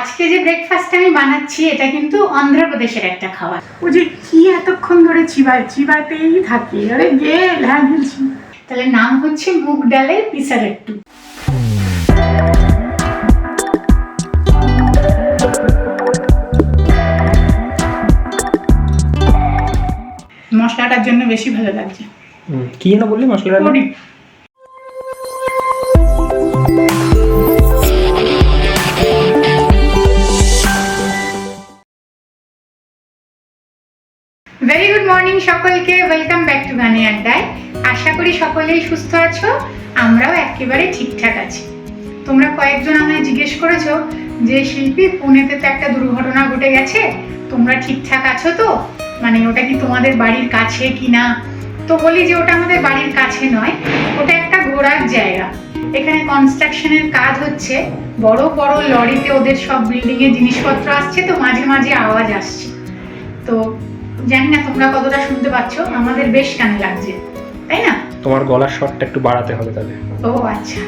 আজকে যে ব্রেকফাস্টটা আমি বানাচ্ছি এটা কিন্তু অন্ধ্রপ্রদেশের একটা খাবার। ও যে কি এতক্ষণ ধরে চিবাতেই থাকি, আরে গেল হ্যাঁ গেলছি। তাহলে নাম হচ্ছে মুগ ডালের পিসারেট্টু। মশলাটার জন্য বেশি ভালো লাগছে। কি যেন বললি মশলাটা? পরি। ভেরি গুড মর্নিং সকলকে, ওয়েলকাম ব্যাক টু গানে আড্ডায়। আশা করি সকলেই সুস্থ আছো, আমরাও একেবারে ঠিকঠাক আছি। তোমরা কয়েকজন আমায় জিজ্ঞেস করেছো যে শিল্পী, পুনেতে তো একটা দুর্ঘটনা ঘটে গেছে, তোমরা ঠিকঠাক আছো তো? মানে ওটা কি তোমাদের বাড়ির কাছে কিনা? তো বলি যে ওটা আমাদের বাড়ির কাছে নয়, ওটা একটা ঘোরার জায়গা। এখানে কনস্ট্রাকশনের কাজ হচ্ছে, বড় বড় লরিতে ওদের সব বিল্ডিং এ জিনিসপত্র আসছে, তো মাঝে মাঝে আওয়াজ আসছে। তো জানি না তোমরা কতটা শুনতে পাচ্ছ, আমাদের বেশ কানে লাগছে, তাই না? তোমার গলার স্বরটা একটু বাড়াতে হবে তাহলে। ও আচ্ছা,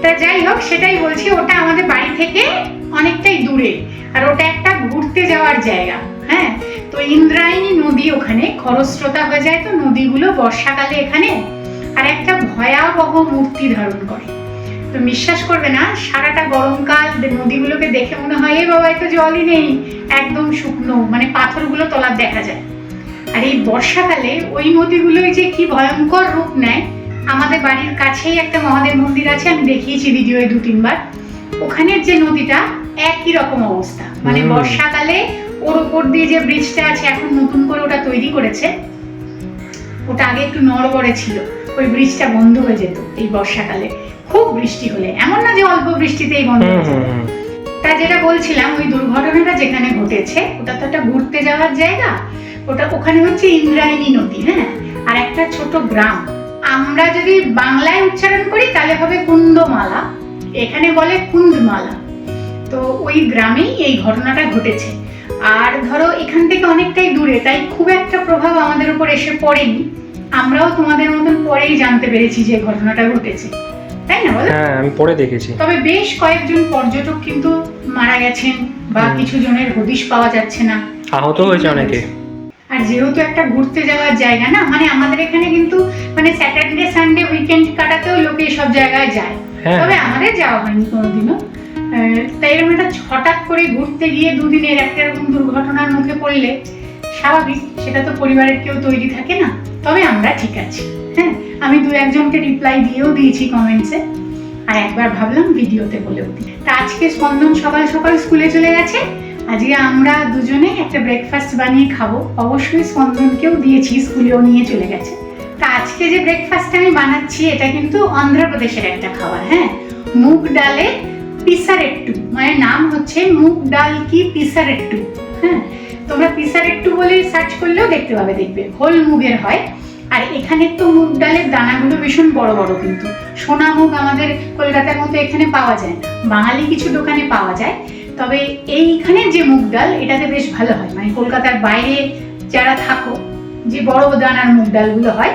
তা যাই হোক, সেটাই বলছি, ওটা আমাদের বাড়ি থেকে অনেকটাই দূরে, আর ওটা একটা ঘুরতে যাওয়ার জায়গা। হ্যাঁ, তো ইন্দ্রায়ণী নদী ওখানে খরস্রোতা হয়ে যায়, তো নদীগুলো বর্ষাকালে এখানে আর একটা ভয়াবহ মূর্তি ধারণ করে। তো বিশ্বাস করবে না, সারাটা গরমকাল নদীগুলোকে দেখে মনে হয় এ বাবা, এত জলই নেই, একদম শুকনো, মানে পাথরগুলো তলার দেখা যায়। আর এই বর্ষাকালে ওই নদীগুলোই যে কি ভয়ঙ্কর রূপ নেয়। আমাদের বাড়ির কাছেই একটা মহাদেব মন্দির আছে, আমি দেখিয়েছি ভিডিওয়ে 2-3 বার। ওখানের যে নদীটা একই রকম অবস্থা, মানে বর্ষাকালে ওর উপর দিয়ে যে ব্রিজটা আছে, এখন নতুন করে ওটা তৈরি করেছে, ওটা আগে একটু নড়বড়ে ছিল, ওই ব্রিজটা বন্ধ হয়ে যেত এই বর্ষাকালে খুব বৃষ্টি হলে, এমন না যে অল্প বৃষ্টিতেই বন্ধ হয়ে যায়। তা যেটা বলছিলাম, ওই দুর্ঘটনাটা যেখানে ঘটেছে ওটা তো একটা ঘুরতে যাওয়ার জায়গা, ওটা ওখানে হচ্ছে ইন্দ্রায়ণী নদী। হ্যাঁ, আর একটা ছোট গ্রাম, আমরা যদি বাংলায় উচ্চারণ করি তাহলে হবে কুন্দমালা, এখানে বলে কুন্দমালা। তো ওই গ্রামেই এই ঘটনাটা ঘটেছে। আর ধরো এখান থেকে অনেকটাই দূরে, তাই খুব একটা প্রভাব আমাদের উপর এসে পড়েনি। আমরাও তোমাদের মতন পরেই জানতে পেরেছি যে ঘটনাটা ঘটেছে, তাই না বলো? হ্যাঁ, আমি পরে দেখেছি। তবে বেশ কয়েকজন পর্যটক কিন্তু মারা গেছেন, বা কিছু জনের হদিশ পাওয়া যাচ্ছে না, আহত হয়েছে অনেকে। আর যেহেতু একটা ঘুরতে যাওয়ার জায়গা না, মানে আমাদের এখানে কিন্তু মানে স্যাটারডে সানডে উইকেন্ড কাটাতেও লোকে সব জায়গায় যায়, তবে আমাদের যাওয়া হয়নি কোনোদিনও। তাই এরকম একটা হঠাৎ করে ঘুরতে গিয়ে দুদিনের একটা এরকম দুর্ঘটনার মুখে পড়লে স্বাভাবিক, সেটা তো পরিবারের কেউ তৈরি থাকে না। তবে আমরা ঠিক আছি। হ্যাঁ, আমি 2-1জনকে রিপ্লাই দিয়েও দিয়েছি কমেন্টসে, আর একবার ভাবলাম ভিডিওতে বলেও দিই। তা আজকে স্পন্দন সকাল সকাল স্কুলে চলে গেছে, আজকে আমরা দুজনে একটা ব্রেকফাস্ট বানিয়ে খাবো। অবশ্যই স্পন্দনকেও দিয়েছি, স্কুলেও নিয়ে চলে গেছে। তা আজকে যে ব্রেকফাস্টটা আমি বানাচ্ছি এটা কিন্তু অন্ধ্রপ্রদেশের একটা খাবার। হ্যাঁ, মুগ ডালের পিসারেট্টু, মানে নাম হচ্ছে মুগ ডাল কি পিসারেট্টু। হ্যাঁ, তোমরা পিসারেট্টু বলে সার্চ করলেও দেখতে পাবে, দেখবে হোল মুগের হয়। আর এখানে তো মুগ ডালের দানাগুলো ভীষণ বড় বড়, কিন্তু সোনা মুগ আমাদের কলকাতার মতো এখানে পাওয়া যায় না, বাঙালি কিছু দোকানে পাওয়া যায়। তবে এইখানে যে মুগ ডাল, এটাতে বেশ ভালো হয়, মানে কলকাতার বাইরে যারা থাকো, যে বড় দানার মুগ ডালগুলো হয়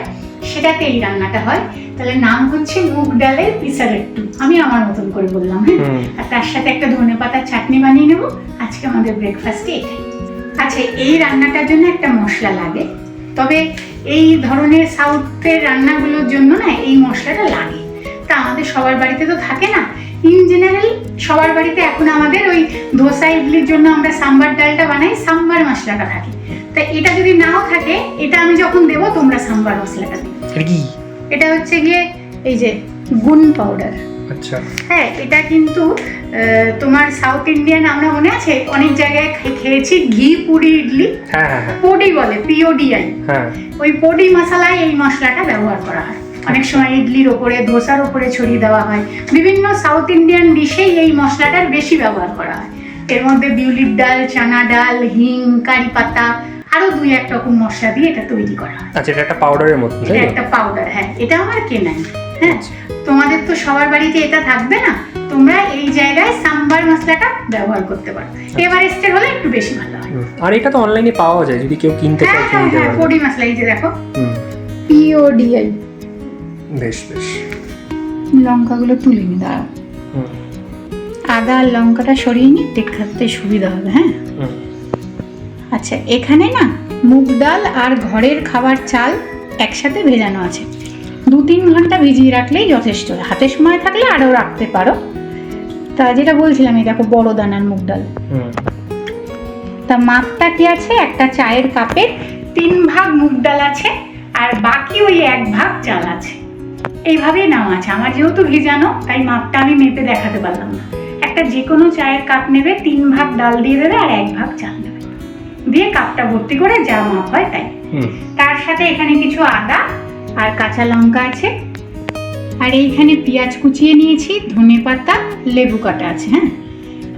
সেটাতে এই রান্নাটা হয়। তাহলে নাম হচ্ছে মুগ ডালের পিসারেট্টু, আমি আমার মতন করে বললাম। হ্যাঁ, আর তার সাথে একটা ধনেপাতার চাটনি বানিয়ে নেবো। আজকে আমাদের ব্রেকফাস্টে এটাই। আচ্ছা, এই রান্নাটার জন্য একটা মশলা লাগে, তবে এই ধরনের সাউথের রান্নাগুলোর জন্য না এই মশলাটা লাগে। তা আমাদের সবার বাড়িতে তো থাকে না, ইন জেনারেল সবার বাড়িতে এখন আমাদের ওই ধোসা ইডলির জন্য আমরা সাম্বার ডালটা বানাই, সাম্বার মশলাটা থাকে। তা এটা যদি নাও থাকে, এটা আমি যখন দেবো তোমরা সাম্বার মশলাটা দিবে। এটা হচ্ছে গিয়ে এই যে গুন পাউডার। আচ্ছা, হ্যাঁ, এটা কিন্তু তোমার সাউথ ইন্ডিয়ান, আমরা মনে আছে অনেক জায়গায় খেয়েছি ঘি পুরি ইডলি, পোডি বলে, PODI, ওই পোডি মশলায় এই মশলাটা ব্যবহার করা হয়। অনেক সময় ইডলির ওপরে, ধোসার ওপরে ছড়িয়ে দেওয়া হয়। বিভিন্ন সাউথ ইন্ডিয়ান ডিশেই এই মশলাটার বেশি ব্যবহার করা হয়। এর মধ্যে বিউলির ডাল, চানা ডাল, হিং, কারি পাতা, আরো 2-1 রকম মশলা দিয়ে এটা তৈরি করা হয়। আচ্ছা, এটা একটা পাউডারের মতো। এটা একটা পাউডার। হ্যাঁ, এটা আমার কেনাই। হ্যাঁ, তোমাদের তো সবার বাড়িতে এটা থাকবে না, তোমরা এই জায়গায় সাম্বার মশলাটা ব্যবহার করতে পারো। এভারেস্টের হলে একটু বেশি ভালো হয়। আর এটা তো অনলাইনে পাওয়া যায়, যদি কেউ কিনতে চায় কিনতে পারে। পোডি মশলা, এই যে দেখো PODI। বেশ বেশ, লঙ্কাগুলো তুলে নি, দাঁড়াও। আদা আর লঙ্কাটা সরিয়ে নিই, দেখাতে সুবিধা হবে। হ্যাঁ, হুম। আচ্ছা, এখানে না মুগ ডাল আর ঘরের খাবার চাল একসাথে ভেজানো আছে। 2-3 ঘন্টা ভিজিয়ে রাখলেই যথেষ্ট। হাতে সময় থাকলে আরও রাখতে পারো। তা যেটা বলছিলাম, এই দেখো বড় দানার মুগ ডাল। তা মাপটা কি আছে, একটা চায়ের কাপের 3 ভাগ মুগ ডাল আছে আর বাকি ওই 1 ভাগ চাল আছে। এইভাবেই নেওয়া আছে। আমার যেহেতু ভেজানো তাই মাপটা আমি মেপে দেখাতে পারলাম না। একটা যে কোনো চায়ের কাপ নেবে, 3 ভাগ ডাল দিয়ে দেবে আর 1 ভাগ চাল নেবে, দিয়ে কাপটা ভর্তি করে যা মাপ হয় তাই। তার সাথে এখানে কিছু আদা আর কাঁচা লঙ্কা আছে, আর এইখানে পেঁয়াজ কুচিয়ে নিয়েছি, ধনেপাতা, লেবু কাটা আছে। হ্যাঁ,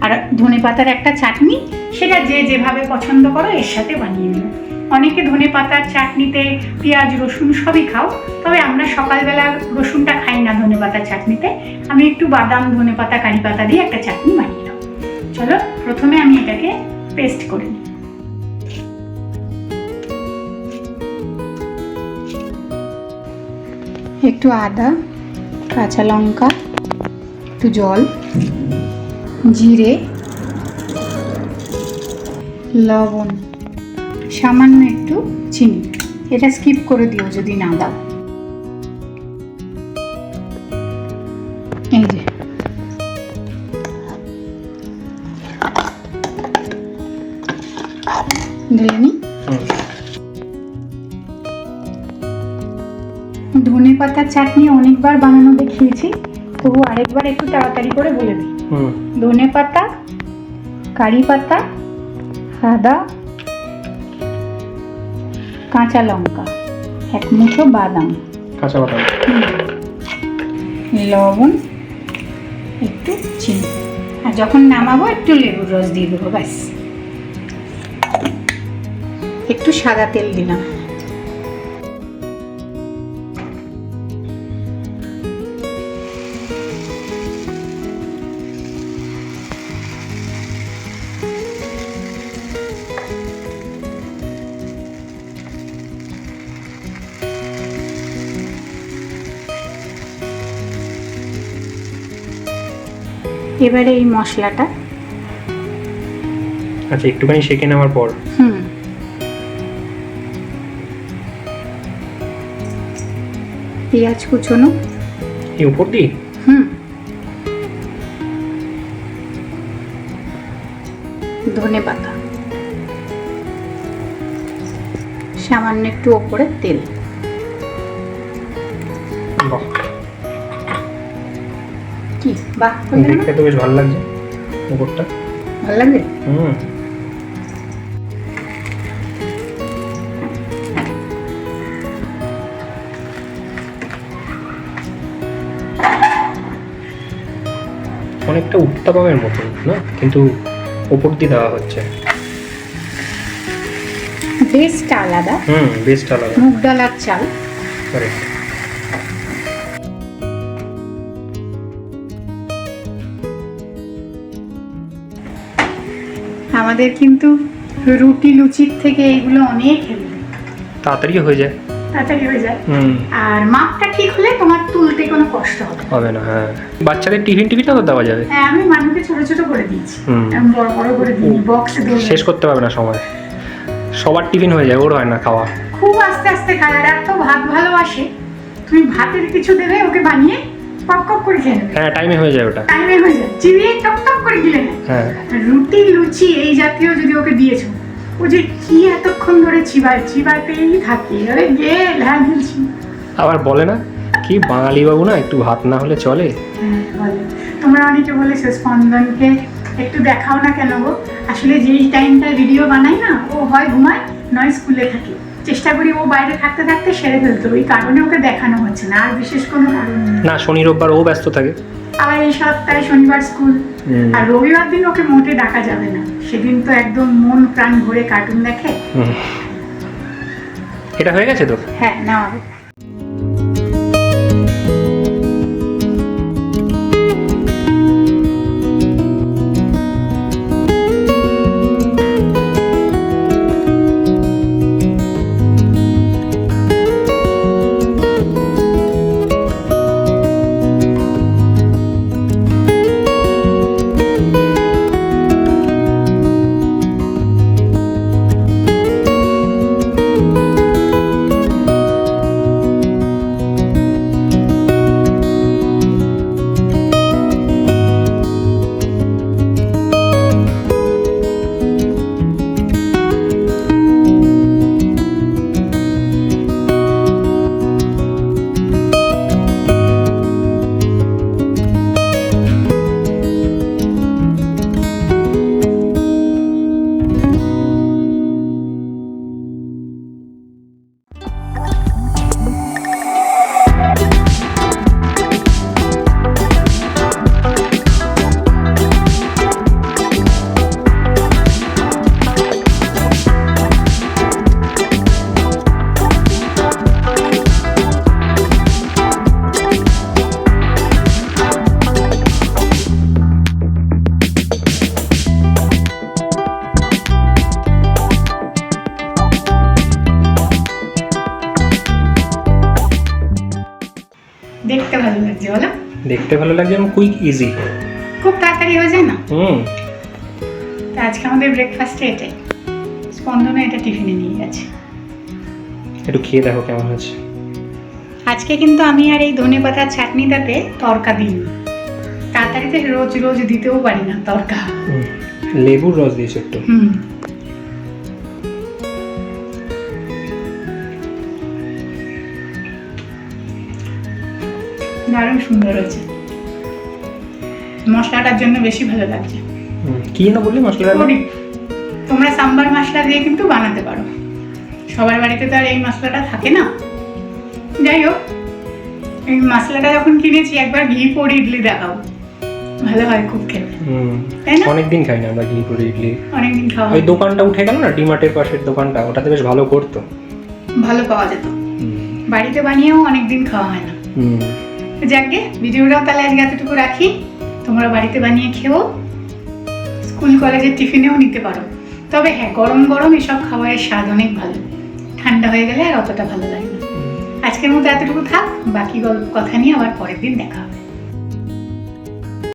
আর ধনেপাতার একটা চাটনি, সেটা যে যেভাবে পছন্দ করো এর সাথে বানিয়ে নিও। অনেকে ধনেপাতার চাটনিতে পেঁয়াজ রসুন সবই খাও, তবে আমরা সকালবেলা রসুনটা খাই না ধনেপাতার চাটনিতে। আমি একটু বাদাম, ধনেপাতা, কারি পাতা দিয়ে একটা চাটনি বানিয়ে নাও। চলো, প্রথমে আমি এটাকে পেস্ট করে নিই। একটু আদা, কাঁচা লঙ্কা, একটু জল, জিরে, লবণ, সামান্য একটু চিনি। এটা স্কিপ করে দিও যদি না দাও। এই যে ঢেলে নি। ধনে পাতার চাটনি অনেকবার বানানো দেখিয়েছি, তবু আরেকবার একটু তাড়াতাড়ি করে বলে দিই। ধনে পাতা, কারি পাতা, আদা, কাঁচা লঙ্কা, 1 মুঠো বাদাম, কাঁচা বাদাম, লবণ, একটু চিনি, আর যখন নামাবো একটু লেবুর রস দিয়ে দেবো। ব্যাস, একটু সাদা তেল দিলাম। এবারে এই মশলাটা আচ্ছা একটুখানি সেঁকে নেওয়ার পর পেঁয়াজ কুচোনো এই উপর দিয়ে ধনে পাতা, সামান্য একটু ওপরে তেল। বাহ, কি বাহ, দেখতে তো বেশ ভালো লাগছে। উপরটা ভালো লাগবে। অনেকটা উত্তাপামের মতো না, কিন্তু উপর দিয়ে দেওয়া হচ্ছে। বেস্টটা আলাদা। বেস্ট আলাদা। মুগ ডাল আর চাল। কারেক্ট। আমাদের কিন্তু রুটি লুচির থেকে এইগুলো অনেক হেলদি, তাড়াতাড়ি হয়ে যায়। আর মাপটা ঠিক হলে তোমার তুলতে কোনো কষ্ট হবে না। হ্যাঁ, বাচ্চাদের টিফিনও তো দেওয়া যাবে। হ্যাঁ, আমি মানুষকে ছোট ছোট করে দিয়েছি, বড় বড় করে দিই, বক্সে শেষ করতে পারবে না সময়। সবার টিফিন হয়ে যায়, ওর হয় না খাওয়া। খুব আস্তে আস্তে খায়। আর এত ভাত ভালোবাসে, তুমি ভাতের কিছু দেবে ওকে বানিয়ে পপ পপ করে খেয়ে নেবে। হ্যাঁ, টাইমে হয়ে যায় ওটা। টাইমে হয়ে যায়, চিবিয়ে টক টক করে গিলে নেয়। হ্যাঁ, রুটি লুচি এই জাতীয় যদি ওকে দিয়েছো, ও যে কি এতক্ষণ ধরে চিবাতেই থাকে। আরে গেল, হ্যাঁ গেলছি। আবার বলে না কি, বাঙালি বাবু না একটু ভাত না হলে চলে। হ্যাঁ বলে। তোমরা অনেকে বলে স্পন্দনকে একটু দেখাও না কেন গো। আসলে যেই টাইমটা ভিডিও বানাই না, ও হয় ঘুমায় নয় স্কুলে থাকে। চেষ্টা করি ও বাইরে থাকতে থাকতে সেরে ফেলতে, ওই কারণে ওকে দেখানো হচ্ছে না, আর বিশেষ কোনো কারণ নেই। না, শনি রোববার ও ব্যস্ত থাকে। আবার এই সপ্তাহে শনিবার স্কুল, আর রবিবার দিন ওকে মোটে ডাকা যাবে না। সেদিন তো একদম মন প্রাণ ভরে কার্টুন দেখে। এটা হয়ে গেছে তো? হ্যাঁ, না বলো? দেখতে ভালো লাগছে এবং কুইক ইজি। খুব তাড়াতাড়ি হয়ে যায় না? হুম। তা আজকে আমাদের ব্রেকফাস্টে এটাই। স্পন্দনা এটা টিফিনে নিয়ে গেছে। একটু খেয়ে দেখো কেমন আছে। আজকে কিন্তু আমি আর এই ধনেপাতার চাটনিটাতে তরকা দিইনি। তাড়াতাড়িতে রোজ রোজ দিতেও পারি না তরকা। লেবুর রস দিয়েছো একটু। দারুণ সুন্দর হয়েছে। মশলাটার জন্য বেশি ভালো লাগছে। কি না বললি মশলাটা? করি। তোমরা সাম্বার মশলা দিয়ে কিন্তু বানাতে পারো। সবার বাড়িতে তো আর এই মশলাটা থাকে না। যাই হোক, এই মশলাটা যখন কিনেছি একবার ঘি পড়ে ইডলি দেখাও, ভালো হয় খুব খেতে, তাই না? অনেকদিন খাই না আমরা ঘি পড়ে ইডলি। অনেকদিন খাওয়া ওই দোকানটা উঠে গেল না, ডিমার্টের পাশের দোকানটা, ওটাতে বেশ ভালো করতো, ভালো পাওয়া যেত। বাড়িতে বানিয়েও অনেকদিন খাওয়া হয় না। যাকে ভিডিওটাও তাহলে আজকে এতটুকু রাখি। তোমরা বাড়িতে বানিয়ে খেও, স্কুল কলেজের টিফিনেও নিতে পারো। তবে হ্যাঁ, গরম গরম এসব খাবারের স্বাদ অনেক ভালো, ঠান্ডা হয়ে গেলে আর অতটা ভালো লাগে না। আজকের মতো এতটুকু থাক, বাকি কথা নিয়ে আবার পরের দিন দেখা হবে।